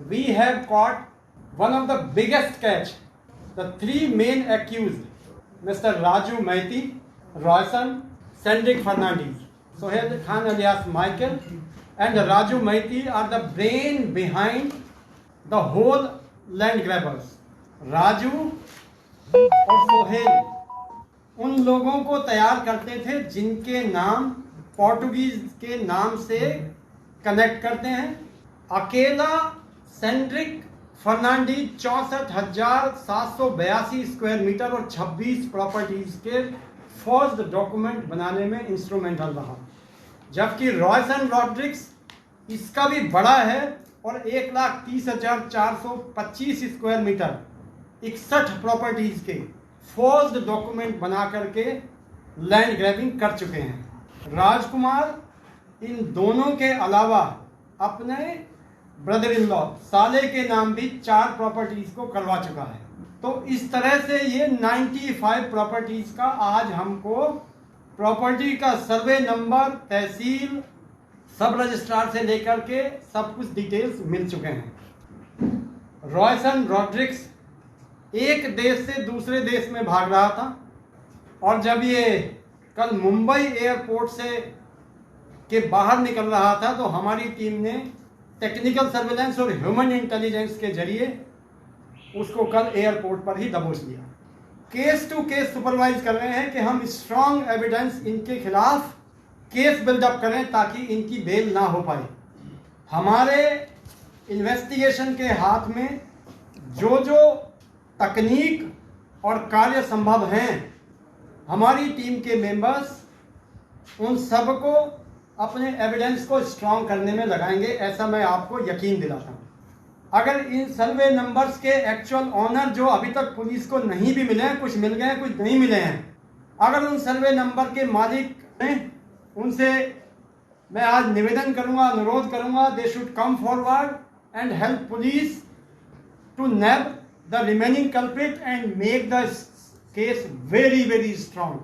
we have caught one of the biggest catch. The three main accused, Mr. Raju Maiti, Royson, Cedric Fernandez, Sohail Khan alias Michael, and Raju Maiti are the brain behind the whole land grabbers. Raju और सोहेल उन लोगों को तैयार करते थे जिनके नाम Portuguese के नाम से कनेक्ट करते हैं। अकेला सेंड्रिक फर्नांडीज 64,782 स्क्वायर मीटर और 26 प्रॉपर्टीज के फर्स्ट डॉक्यूमेंट बनाने में इंस्ट्रूमेंटल रहा, जबकि रॉयसन रॉड्रिक्स इसका भी बड़ा है और 1,30,425 स्क्वायर मीटर 61 प्रॉपर्टीज के फर्स्ट डॉक्यूमेंट बना करके लैंड ग्रैबिंग कर चुके हैं। राजकुमार इन दोनों के अलावा अपने ब्रदर इन लॉ साले के नाम भी 4 प्रॉपर्टीज को करवा चुका है। तो इस तरह से ये 95 प्रॉपर्टीज का आज हमको प्रॉपर्टी का सर्वे नंबर, तहसील, सब रजिस्ट्रार से लेकर के सब कुछ डिटेल्स मिल चुके हैं। रॉयसन रॉड्रिक्स एक देश से दूसरे देश में भाग रहा था और जब ये कल मुंबई एयरपोर्ट से के बाहर निकल रहा था तो हमारी टीम ने टेक्निकल सर्वेलेंस और ह्यूमन इंटेलिजेंस के जरिए उसको कल एयरपोर्ट पर ही दबोच लिया। केस टू केस सुपरवाइज कर रहे हैं कि हम स्ट्रॉन्ग एविडेंस इनके खिलाफ केस बिल्डअप करें ताकि इनकी बेल ना हो पाए। हमारे इन्वेस्टिगेशन के हाथ में जो जो तकनीक और कार्य संभव हैं, हमारी टीम के मेंबर्स उन सब को अपने एविडेंस को स्ट्रॉन्ग करने में लगाएंगे, ऐसा मैं आपको यकीन दिलाता हूँ। अगर इन सर्वे नंबर्स के एक्चुअल ऑनर जो अभी तक पुलिस को नहीं भी मिले हैं, कुछ मिल गए हैं कुछ नहीं मिले हैं, अगर उन सर्वे नंबर के मालिक हैं उनसे मैं आज निवेदन करूंगा, अनुरोध करूंगा, they should come forward and help police to nab the remaining culprit and make the case very very strong.